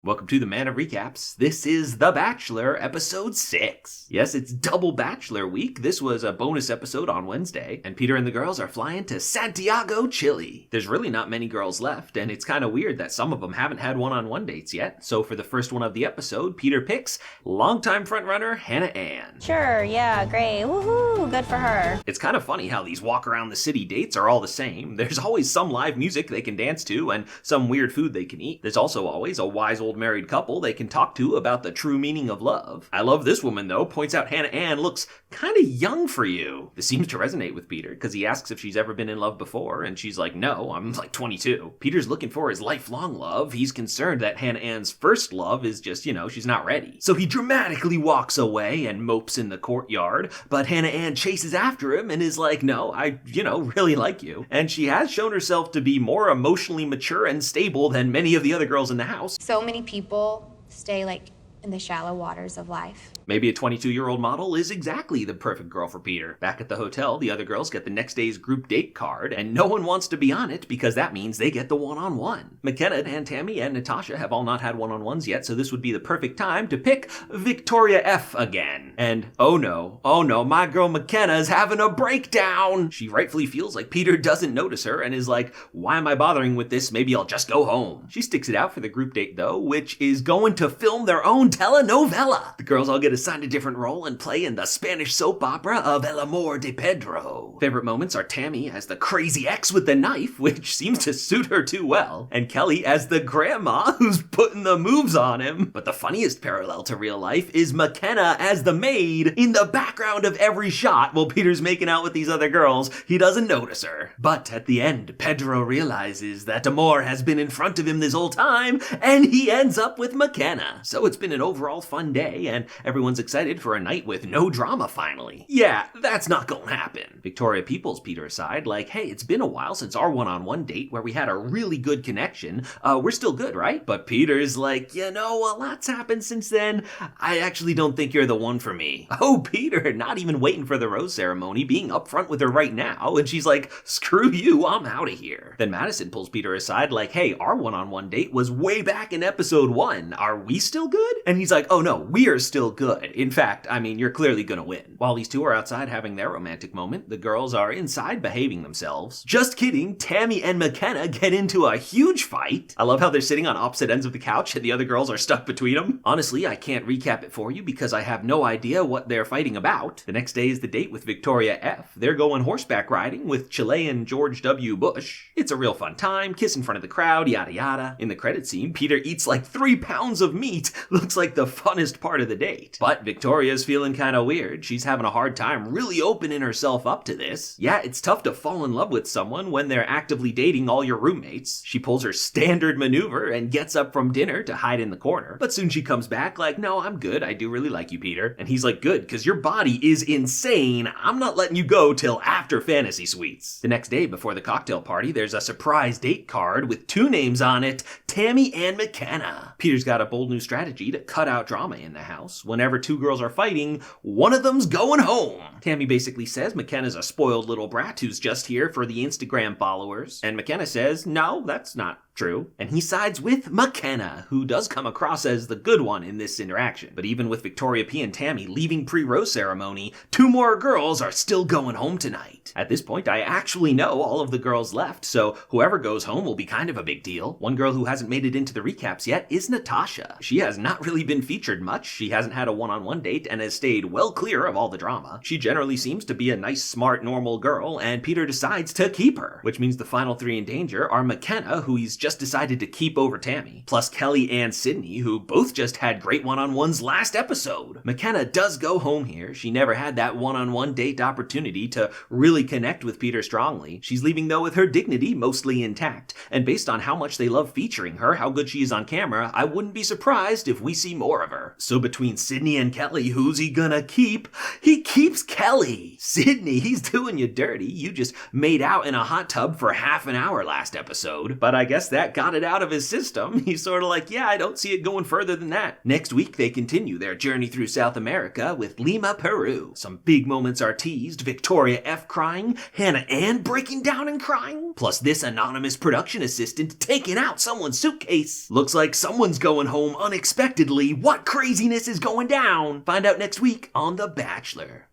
Welcome to the Man of Recaps. This is The Bachelor, episode 6. Yes, it's double Bachelor week. This was a bonus episode on Wednesday, and Peter and the girls are flying to Santiago, Chile. There's really not many girls left, and it's kind of weird that some of them haven't had one-on-one dates yet. So for the first one of the episode, Peter picks longtime frontrunner Hannah Ann. Sure, yeah, great. Woohoo, good for her. It's kind of funny how these walk around the city dates are all the same. There's always some live music they can dance to and some weird food they can eat. There's also always a wise old married couple they can talk to about the true meaning of love. I love this woman though, points out Hannah Ann looks kind of young for you. This seems to resonate with Peter because he asks if she's ever been in love before and she's like, no, I'm like 22. Peter's looking for his lifelong love. He's concerned that Hannah Ann's first love is just, she's not ready. So he dramatically walks away and mopes in the courtyard, but Hannah Ann chases after him and is like, no, I really like you. And she has shown herself to be more emotionally mature and stable than many of the other girls in the house. So many people stay in the shallow waters of life. Maybe a 22-year-old model is exactly the perfect girl for Peter. Back at the hotel, the other girls get the next day's group date card, and no one wants to be on it because that means they get the one-on-one. McKenna and Tammy and Natasha have all not had one-on-ones yet, so this would be the perfect time to pick Victoria F again. And oh no, my girl McKenna is having a breakdown! She rightfully feels like Peter doesn't notice her and is like, why am I bothering with this? Maybe I'll just go home. She sticks it out for the group date though, which is going to film their own telenovela. The girls all get assigned a different role and play in the Spanish soap opera of El Amor de Pedro. Favorite moments are Tammy as the crazy ex with the knife, which seems to suit her too well, and Kelly as the grandma who's putting the moves on him. But the funniest parallel to real life is McKenna as the maid in the background of every shot while Peter's making out with these other girls. He doesn't notice her. But at the end, Pedro realizes that Amor has been in front of him this whole time, and he ends up with McKenna. So it's been an overall fun day, and everyone's excited for a night with no drama finally. Yeah, that's not gonna happen. Victoria peoples Peter aside like, hey, it's been a while since our one-on-one date where we had a really good connection. We're still good, right? But Peter's like, a lot's happened since then. I actually don't think you're the one for me. Oh, Peter, not even waiting for the rose ceremony, being upfront with her right now, and she's like, screw you, I'm out of here. Then Madison pulls Peter aside like, hey, our one-on-one date was way back in episode 1. Are we still good? And he's like, oh no, we're still good. In fact, you're clearly gonna win. While these two are outside having their romantic moment, the girls are inside behaving themselves. Just kidding, Tammy and McKenna get into a huge fight. I love how they're sitting on opposite ends of the couch and the other girls are stuck between them. Honestly, I can't recap it for you because I have no idea what they're fighting about. The next day is the date with Victoria F. They're going horseback riding with Chilean George W. Bush. It's a real fun time, kiss in front of the crowd, yada yada. In the credit scene, Peter eats like 3 pounds of meat. Looks like the funnest part of the date. But Victoria's feeling kind of weird. She's having a hard time really opening herself up to this. Yeah, it's tough to fall in love with someone when they're actively dating all your roommates. She pulls her standard maneuver and gets up from dinner to hide in the corner. But soon she comes back like, no, I'm good. I do really like you, Peter. And he's like, good, because your body is insane. I'm not letting you go till after fantasy suites. The next day before the cocktail party, there's a surprise date card with 2 names on it, Tammy and McKenna. Peter's got a bold new strategy to cut out drama in the house. Whenever 2 girls are fighting, one of them's going home. Tammy basically says McKenna's a spoiled little brat who's just here for the Instagram followers. And McKenna says, no, that's not true. And he sides with McKenna, who does come across as the good one in this interaction. But even with Victoria P and Tammy leaving pre-rose ceremony, 2 more girls are still going home tonight. At this point, I actually know all of the girls left, so whoever goes home will be kind of a big deal. One girl who hasn't made it into the recaps yet is Natasha. She has not really been featured much. She hasn't had a one-on-one date and has stayed well clear of all the drama. She generally seems to be a nice, smart, normal girl, and Peter decides to keep her, which means the final 3 in danger are McKenna, who he's just decided to keep over Tammy, plus Kelly and Sydney, who both just had great one-on-ones last episode. McKenna does go home here. She never had that one-on-one date opportunity to really connect with Peter strongly. She's leaving though with her dignity mostly intact, and based on how much they love featuring her, how good she is on camera, I wouldn't be surprised if we see more of her. So between Sydney and Kelly, who's he gonna keep? He keeps Kelly. Sydney, he's doing you dirty. You just made out in a hot tub for half an hour last episode. But I guess that got it out of his system. He's sort of like, yeah, I don't see it going further than that. Next week, they continue their journey through South America with Lima, Peru. Some big moments are teased, Victoria F crying, Hannah Ann breaking down and crying, plus this anonymous production assistant taking out someone's suitcase. Looks like someone's going home unexpectedly. What craziness is going down? Find out next week on The Bachelor.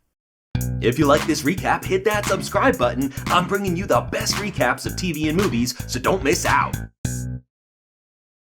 If you like this recap, hit that subscribe button. I'm bringing you the best recaps of TV and movies, so don't miss out.